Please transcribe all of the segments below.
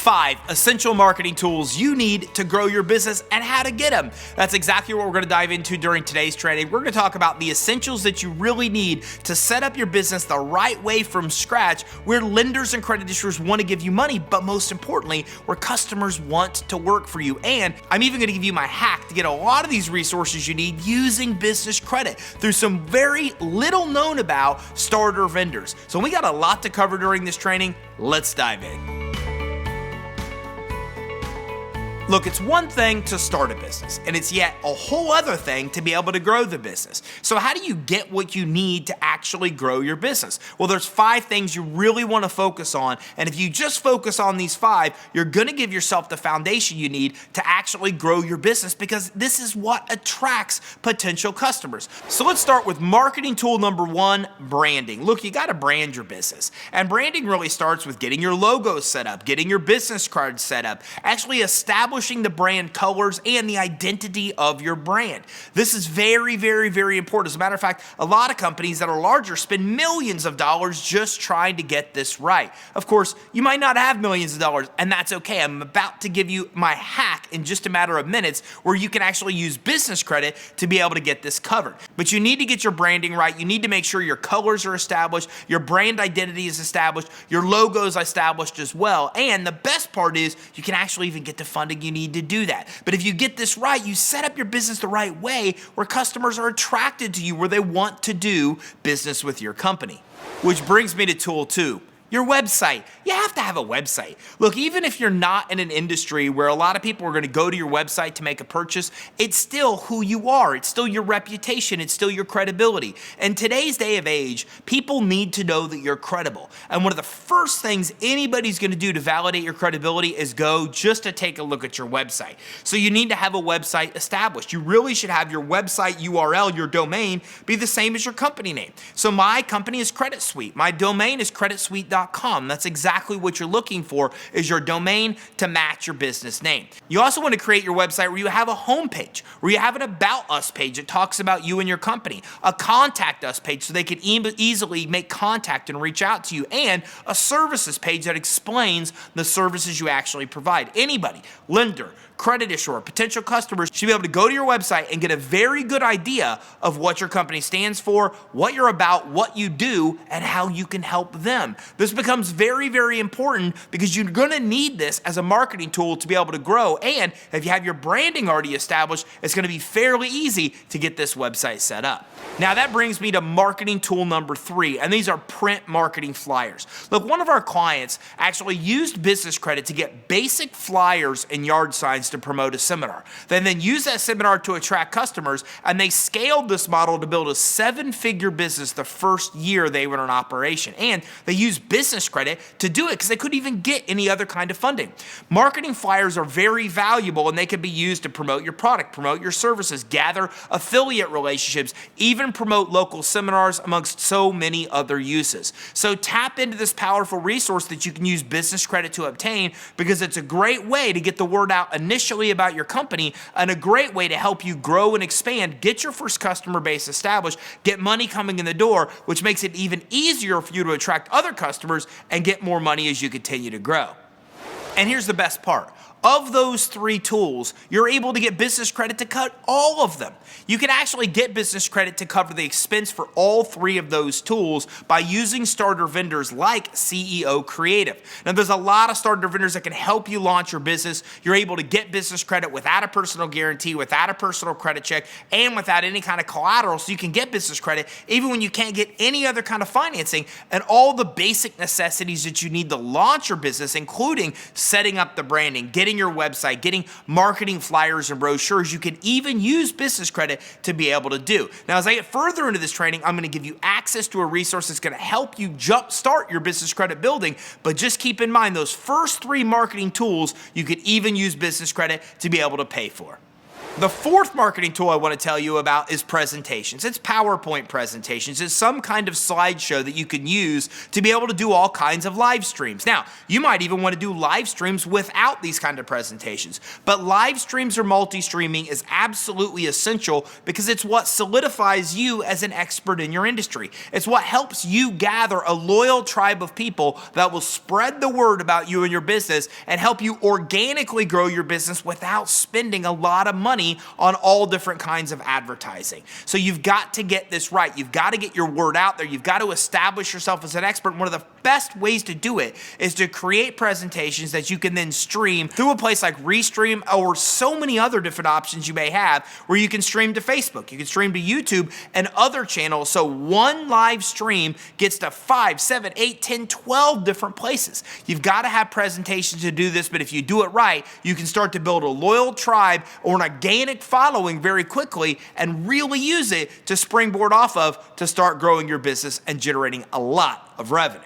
5 essential marketing tools you need to grow your business and how to get them. That's exactly what we're going to dive into during today's training. We're going to talk about the essentials that you really need to set up your business the right way from scratch, where lenders and credit issuers want to give you money, but most importantly, where customers want to work for you. And I'm even going to give you my hack to get a lot of these resources you need using business credit through some very little known about starter vendors. So we got a lot to cover during this training. Let's dive in. Look, it's one thing to start a business, and it's yet a whole other thing to be able to grow the business. So how do you get what you need to actually grow your business? Well, there's 5 things you really want to focus on, and if you just focus on these 5, you're going to give yourself the foundation you need to actually grow your business, because this is what attracts potential customers. So let's start with marketing tool number 1, branding. Look, you got to brand your business, and branding really starts with getting your logo set up, getting your business card set up, actually establishing the brand colors and the identity of your brand. This is very, very, very important. As a matter of fact, a lot of companies that are larger spend millions of dollars just trying to get this right. Of course, you might not have millions of dollars, and that's okay. I'm about to give you my hack in just a matter of minutes where you can actually use business credit to be able to get this covered. But you need to get your branding right. You need to make sure your colors are established, your brand identity is established, your logo is established as well. And the best part is you can actually even get the funding you need to do that. But if you get this right, you set up your business the right way where customers are attracted to you, where they want to do business with your company. Which brings me to tool 2. Your website. You have to have a website. Look, even if you're not in an industry where a lot of people are going to go to your website to make a purchase, it's still who you are. It's still your reputation. It's still your credibility. In today's day of age, people need to know that you're credible. And one of the first things anybody's going to do to validate your credibility is go just to take a look at your website. So you need to have a website established. You really should have your website URL, your domain, be the same as your company name. So my company is Credit Suite. My domain is creditsuite.com. That's exactly what you're looking for, is your domain to match your business name. You also want to create your website where you have a homepage, where you have an About Us page that talks about you and your company, a Contact Us page so they can easily make contact and reach out to you, and a services page that explains the services you actually provide. Anybody, lender, credit issuer, potential customers should be able to go to your website and get a very good idea of what your company stands for, what you're about, what you do, and how you can help them. This becomes very, very important because you're going to need this as a marketing tool to be able to grow. And if you have your branding already established, it's going to be fairly easy to get this website set up. Now that brings me to marketing tool number 3, and these are print marketing flyers. Look, one of our clients actually used business credit to get basic flyers and yard signs to promote a seminar. They then used that seminar to attract customers, and they scaled this model to build a 7-figure business the first year they were in operation. And they used business credit to do it because they couldn't even get any other kind of funding. Marketing flyers are very valuable, and they can be used to promote your product, promote your services, gather affiliate relationships, even promote local seminars, amongst so many other uses. So tap into this powerful resource that you can use business credit to obtain, because it's a great way to get the word out initially about your company, and a great way to help you grow and expand, get your first customer base established, get money coming in the door, which makes it even easier for you to attract other customers and get more money as you continue to grow. And here's the best part. Of those 3 tools, you're able to get business credit to cut all of them. You can actually get business credit to cover the expense for all 3 of those tools by using starter vendors like CEO Creative. Now, there's a lot of starter vendors that can help you launch your business. You're able to get business credit without a personal guarantee, without a personal credit check, and without any kind of collateral, so you can get business credit even when you can't get any other kind of financing, and all the basic necessities that you need to launch your business, including setting up the branding, getting your website, getting marketing flyers and brochures. You can even use business credit to be able to do. Now, as I get further into this training, I'm going to give you access to a resource that's going to help you jumpstart your business credit building. But just keep in mind, those first 3 marketing tools, you could even use business credit to be able to pay for. The fourth marketing tool I want to tell you about is presentations. It's PowerPoint presentations. It's some kind of slideshow that you can use to be able to do all kinds of live streams. Now, you might even want to do live streams without these kind of presentations, but live streams or multi-streaming is absolutely essential because it's what solidifies you as an expert in your industry. It's what helps you gather a loyal tribe of people that will spread the word about you and your business and help you organically grow your business without spending a lot of money on all different kinds of advertising. So you've got to get this right. You've got to get your word out there. You've got to establish yourself as an expert. And one of the best ways to do it is to create presentations that you can then stream through a place like Restream or so many other different options you may have where you can stream to Facebook, you can stream to YouTube and other channels. So one live stream gets to 5, 7, 8, 10, 12 different places. You've got to have presentations to do this, but if you do it right, you can start to build a loyal tribe or an organic following very quickly and really use it to springboard off of to start growing your business and generating a lot of revenue.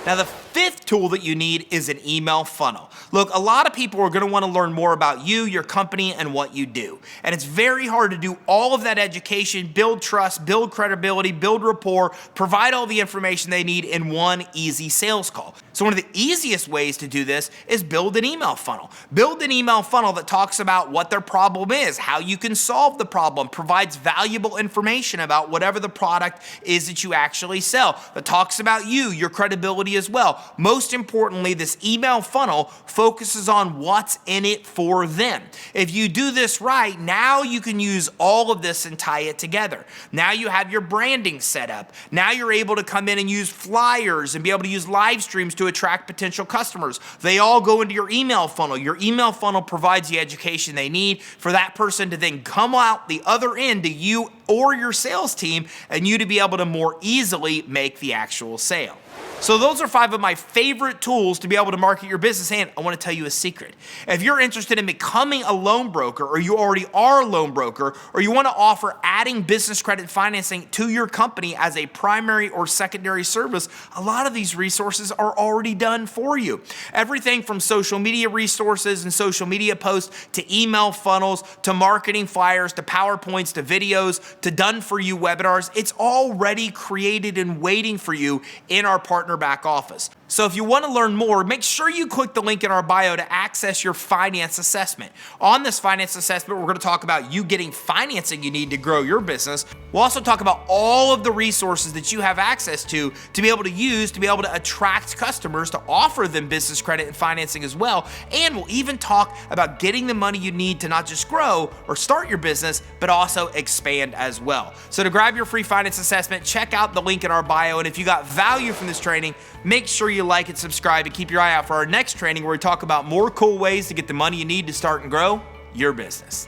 Now, the fifth tool that you need is an email funnel. Look, a lot of people are going to want to learn more about you, your company, and what you do. And it's very hard to do all of that education, build trust, build credibility, build rapport, provide all the information they need in one easy sales call. So one of the easiest ways to do this is build an email funnel. Build an email funnel that talks about what their problem is, how you can solve the problem, provides valuable information about whatever the product is that you actually sell, that talks about you, your credibility as well. Most importantly, this email funnel focuses on what's in it for them. If you do this right, now you can use all of this and tie it together. Now you have your branding set up. Now you're able to come in and use flyers and be able to use live streams to attract potential customers. They all go into your email funnel. Your email funnel provides the education they need for that person to then come out the other end to you or your sales team and you to be able to more easily make the actual sale. So those are 5 of my favorite tools to be able to market your business. And I want to tell you a secret. If you're interested in becoming a loan broker, or you already are a loan broker, or you want to offer adding business credit financing to your company as a primary or secondary service, a lot of these resources are already done for you. Everything from social media resources and social media posts to email funnels to marketing flyers to PowerPoints to videos to done-for-you webinars, it's already created and waiting for you in our partner back office. So if you want to learn more, make sure you click the link in our bio to access your finance assessment. On this finance assessment, we're going to talk about you getting financing you need to grow your business. We'll also talk about all of the resources that you have access to be able to use to be able to attract customers, to offer them business credit and financing as well. And we'll even talk about getting the money you need to not just grow or start your business, but also expand as well. So to grab your free finance assessment, check out the link in our bio. And if you got value from this training, make sure you like and subscribe and keep your eye out for our next training where we talk about more cool ways to get the money you need to start and grow your business.